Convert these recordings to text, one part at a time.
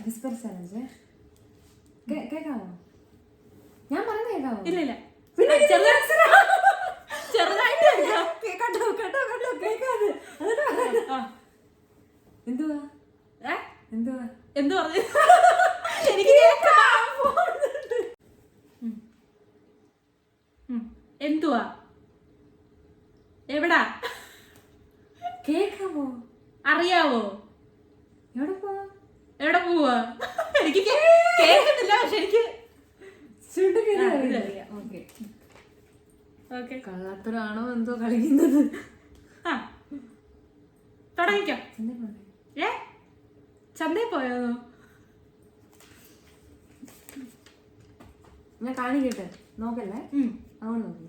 Whisper challenge കേൾക്കാമോ? ഞാൻ പറഞ്ഞ കേൾക്കാമോ? ഇല്ല ഇല്ല, പിന്നെ ചെറുതായിട്ട് കേട്ടോ കേൾക്കാതെ എന്തുവാ എന്തുവാ എന്ത് പറഞ്ഞു? എനിക്ക് എന്തുവാ? എവിടാ? കേൾക്കാമോ? അറിയാവോ? എവിടെ പോവാ? എവിടെ പോവാ? എനിക്ക് കേൾക്കുന്നില്ല, പക്ഷെ എനിക്ക് ഓക്കെ. കള്ളത്തരാണോ എന്തോ കളിക്കുന്നത്? ആ തുടങ്ങിക്കോ. ചന്തയിൽ പോയോ? ഞാൻ കാണിക്കട്ടെ, നോക്കല്ലേ? അങ്ങോട്ട് നോക്കി.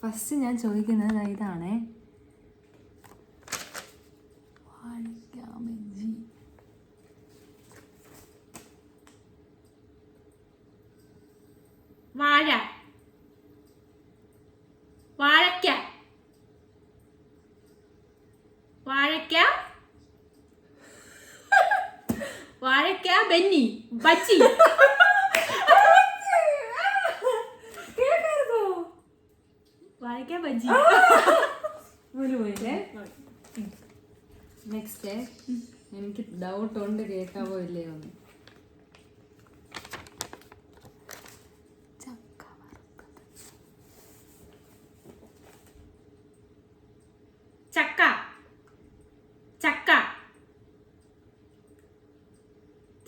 ഫസ്റ്റ് ഞാൻ ചോദിക്കുന്നത് ഇതാണേ. വാഴ, വാഴയ്ക്ക, വാഴയ്ക്ക, വാഴയ്ക്ക, ബന്നി, ബച്ചി. വാഴയ്ക്ക ബജ്ജി. നെക്സ്റ്റ് എനിക്ക് ഡൗട്ട് ഉണ്ട് കേൾക്കാവോ ഇല്ലയോ എന്ന്. ചക്ക, ചക്ക,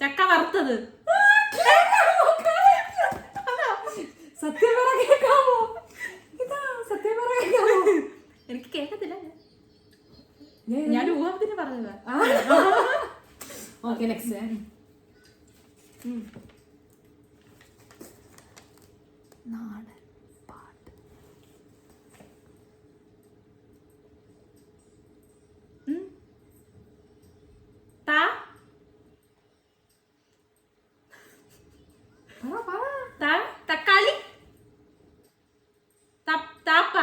ചക്ക വറുത്തത്. സത്യം പറ കേൾക്കാമോ? ഇതാ സത്യം പറ കേൾക്കാമോ? എനിക്ക് കേൾക്കത്തില്ല, ഞാൻ ഊഹത്തിന് പറഞ്ഞതാ. Okay next. നാടൻ പാട്ട്. തക്കാളി, താപ്പ,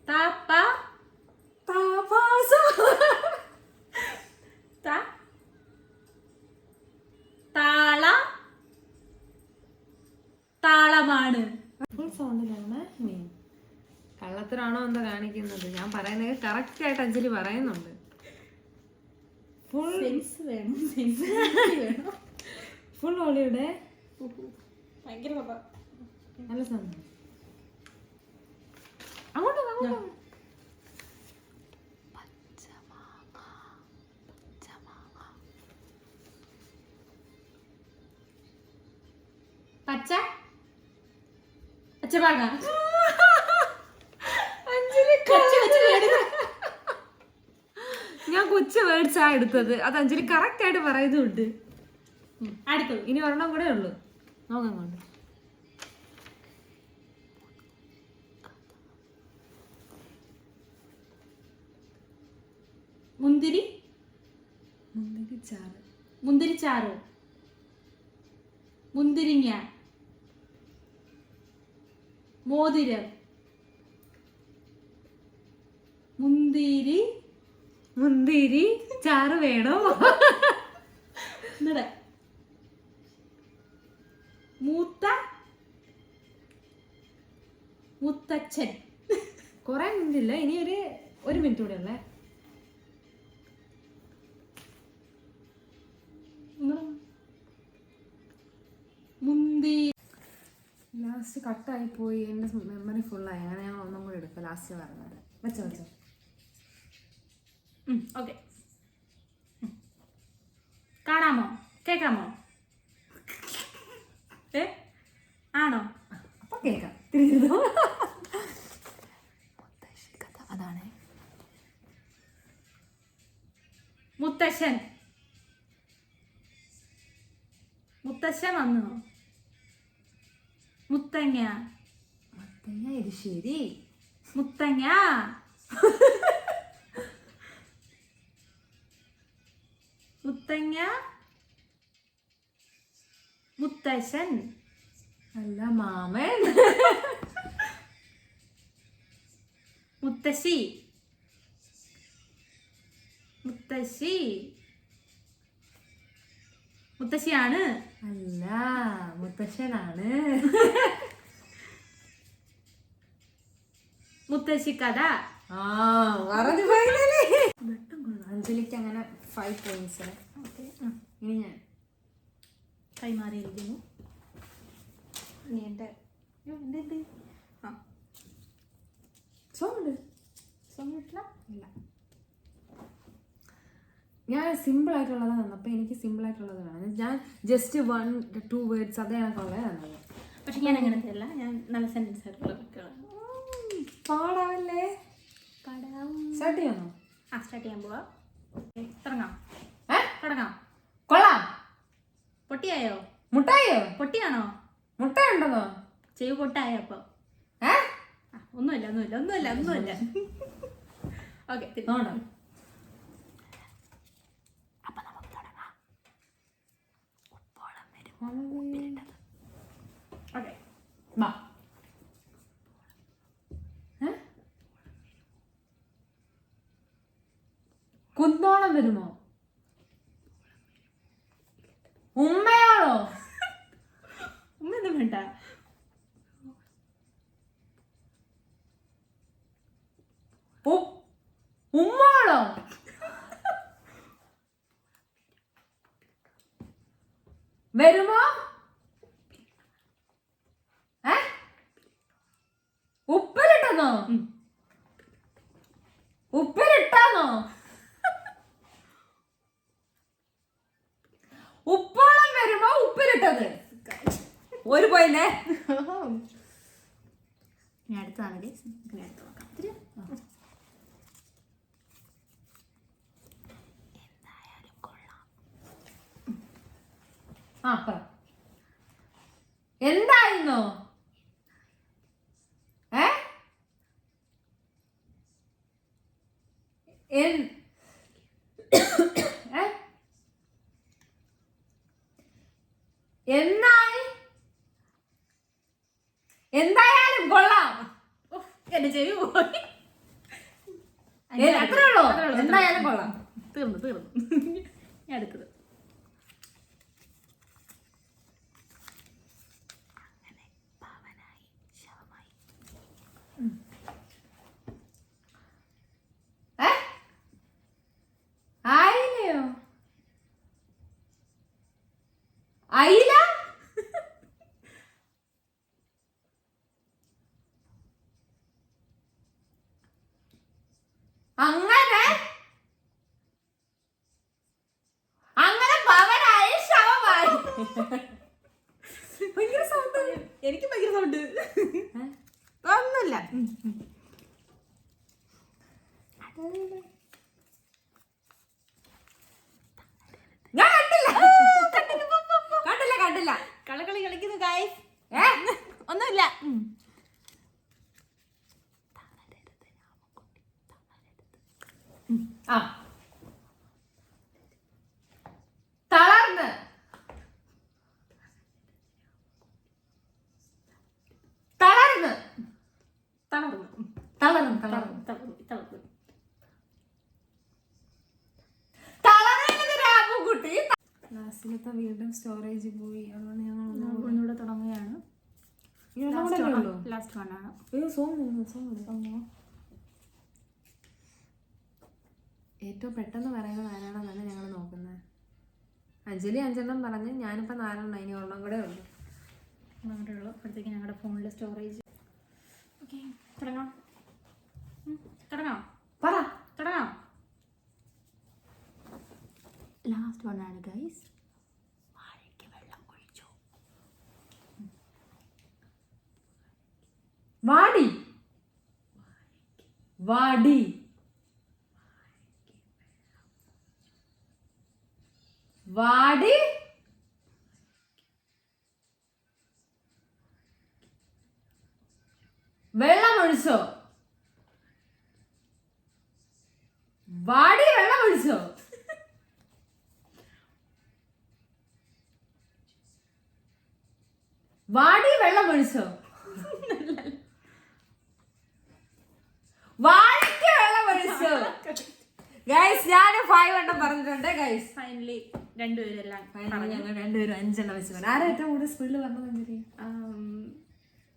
താപ്പ, താള, താളമാണ്. ഫുൾ സൗണ്ടിലാണ്. കള്ളത്തരാണോ എന്താ കാണിക്കുന്നത്? ഞാൻ പറയുന്നത് കറക്റ്റ് ആയിട്ട് അഞ്ജലി പറയുന്നുണ്ട്. ഫുൾ സെൻസ് വേണം, സെൻസ് വേണം. ഫുൾ ഓളിയുടെ ഭയങ്കര നല്ല സൗണ്ട്. അങ്ങോട്ടോ പച്ച, പച്ചമാങ്ങ. ഞാൻ കൊച്ചു വേർഡ്സാ എടുത്തത്, അത് അഞ്ജലി കറക്റ്റ് ആയിട്ട് പറയുന്നുണ്ട്. അടുത്തത് ഇനി ഒരെണ്ണം കൂടെ ഉള്ളു, നോക്കാം കൊണ്ട്. മുന്തിരി, മുന്തിരിച്ചാറ്, മുന്തിരിച്ചാറ്, മുന്തിരിങ്ങ, മോതിരം, മുന്തിരി, മുന്തിരി ചാറ് വേണോ? മൂത്ത, മുത്തച്ഛൻ. കൊറേ മിനിറ്റില്ല, ഇനി ഒരു മിനിറ്റ് കൂടെ ഉള്ളേ. മുന്തിരി. ലാസ്റ്റ് കട്ടായി പോയി, എൻ്റെ മെമ്മറി ഫുള്ളായി. അങ്ങനെ ഞാൻ ഒന്നും കൂടെ എടുക്കാം ലാസ്റ്റ് പറഞ്ഞത്. വെച്ചോ. ഓക്കെ, കാണാമോ? കേൾക്കാമോ? ആണോ? അപ്പൊ കേൾക്കാം. അതാണ് മുത്തശ്ശൻ, മുത്തശ്ശൻ വന്നു. മുത്തങ്ങ, മുത്തങ്ങ എരിശ്ശേരി, മുത്തങ്ങ, മുത്തങ്ങ, മുത്തശ്ശൻ, അല്ല മാമൻ, മുത്തശ്ശി, മുത്തശ്ശി. മുത്തശ്ശിയാണ്. അല്ല, മുത്തശ്ശനാണ്. മുത്തശ്ശി കഥ. പറഞ്ഞു പോയില്ലേ. അഞ്ജലിക്ക് അങ്ങനെ 5 points. ഓക്കെ, ഇനി ഞാൻ കൈമാറിയിരിക്കുന്നു. ഇനി എൻ്റെ സോങ് ഇല്ല. ഞാൻ സിമ്പിൾ ആയിട്ടുള്ളത് തന്നപ്പോൾ എനിക്ക് സിമ്പിൾ ആയിട്ടുള്ളത് വേണം. ഞാൻ ജസ്റ്റ് 1-2 വേർഡ്സ് അതേ കണക്കുള്ളത് തന്നത്. പക്ഷെ ഞാൻ അങ്ങനത്തെ അല്ല, ഞാൻ നല്ല സെൻറ്റൻസ് ആയിട്ടുള്ള കുട്ടികളാണ്. പാടാവല്ലേ. സ്റ്റാർട്ട് ചെയ്യാമോ? സ്റ്റാർട്ട് ചെയ്യാൻ പോവാ. തുടങ്ങാം. തുടങ്ങാം. കൊള്ളാം. പൊട്ടിയായോ? മുട്ടായോ? പൊട്ടിയാണോ? മുട്ടയുണ്ടെന്നോ? ചെവി പൊട്ടായോ? അപ്പൊ ഒന്നുമില്ല. ഓക്കെ, അപ്പൊ നമുക്ക് തുടങ്ങാം. ഓക്കെ, വാ. കുന്നോളം വരുമോ? ഉമ്മയാണോ? ഉമ്മയൊന്നും വേണ്ട. ഉമ്മാണോ? വരുമോ? ഉപ്പിലിട്ടെന്നോ? ഉപ്പിലിട്ടാന്നോ? ഉപ്പോളം വരുമോ? ഉപ്പിലിട്ടത്. ഒരു പോയില്ലേ. ഞാൻ അടുത്താണ് അടുത്ത് നോക്കാം. എന്തായാലും കൊള്ളാം. എന്തായിരുന്നോ? എന്തായാലും കൊള്ളാം. എന്റെ ചെവി പോയി. അത്രേ ഉള്ളൂ. എന്തായാലും കൊള്ളാം. തീർന്നു. ഞാൻ അടുത്തത്. അങ്ങനെ പാവനായി ശവമായി. ആയില്ലയോ? അയില? അങ്ങനെ പവനായി ശവമായി. ഭയങ്കര സൗണ്ട്. എനിക്ക് ഭയങ്കര സൗണ്ട്. ഒന്നുമില്ല. ഞാൻ കണ്ടില്ല. കളകളി കളിക്കുന്നു ഗായ്സ്. ഒന്നുമില്ല. തളർന്ന്. ലാസ്റ്റിലത്തെ വീണ്ടും സ്റ്റോറേജ് പോയി. അതുകൊണ്ട് ഞങ്ങൾ ഒന്നുകൂടെ തുടങ്ങുകയാണ്. ലാസ്റ്റ് വൺ ആണ്. ഏറ്റവും പെട്ടെന്ന് പറയുന്നത് ആരാണെന്നാണ് ഞങ്ങൾ നോക്കുന്നത്. അഞ്ജലി 5 പറഞ്ഞ്, ഞാനിപ്പോൾ 4 ഇനി ഒരെണ്ണം കൂടെ ഉള്ളു. അപ്പോഴത്തേക്ക് ഞങ്ങളുടെ ഫോണിലെ സ്റ്റോറേജ്. ഓക്കെ, തുടങ്ങാം. ലാസ്റ്റ് വൺ ആണ് ഗൈസ്. വാഴയ്ക്ക് വെള്ളം ഒഴിച്ചു. വാടി. വെള്ളമൊഴിച്ചോ? വാടി വെള്ളമൊഴിച്ചോ? വാടി വെള്ളമൊഴിച്ചോ? വാടിക്ക് വെള്ളമൊഴിച്ചോ? ഗൈസ് ഞാൻ 5 എണ്ണം പറഞ്ഞിട്ടുണ്ട് ഗൈസ്. ഫൈനലി രണ്ടുപേരെല്ലാം ഞങ്ങൾ രണ്ടുപേരും 5 എണ്ണം വെച്ച് പറഞ്ഞു. ആരാ ഏറ്റവും കൂടുതൽ സ്പീഡിൽ പറഞ്ഞത്? അഞ്ജലി.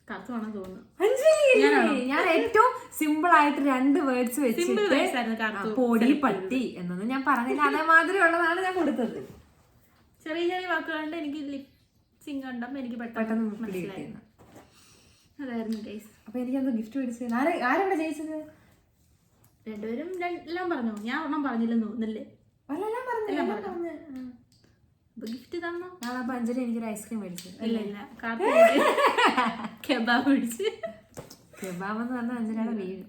കാത്തുവാണെന്ന് തോന്നുന്നു. അഞ്ജലി ഞാൻ ഏറ്റവും സിമ്പിൾ ആയിട്ട് 2 വേർഡ്സ് വെച്ചിട്ട് പൊടി പട്ടി എന്നത് ഞാൻ പറഞ്ഞില്ല. അതേമാതിരി ഉള്ളതാണ് ഞാൻ കൊടുത്തത്. ചെറിയ ചെറിയ വാക്കുകളുണ്ട് എനിക്ക് ലിപ്സിങ് കണ്ടപ്പോൾ എനിക്ക് പെട്ടെന്ന് മനസ്സിലായി. അതായിരുന്നു ഗൈസ്. അപ്പൊ എനിക്കെന്തോ ഗിഫ്റ്റ് മേടിച്ചത്. ആരെവിടെ ജയിച്ചത്? രണ്ടുപേരും എല്ലാം പറഞ്ഞു. ഞാൻ ഒരെണ്ണം പറഞ്ഞില്ലെന്ന് തോന്നുന്നില്ലേ? ഗിഫ്റ്റ് തന്നോ? അപ്പൊ അഞ്ജലി എനിക്കൊരു ഐസ്ക്രീം മേടിച്ചു. ഇല്ല കാപ്പി കെബാബ് മേടിച്ച്. കെബാബ് എന്ന് പറഞ്ഞാൽ അഞ്ജലിയുടെ വീട്.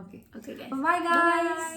Okay okay bye guys.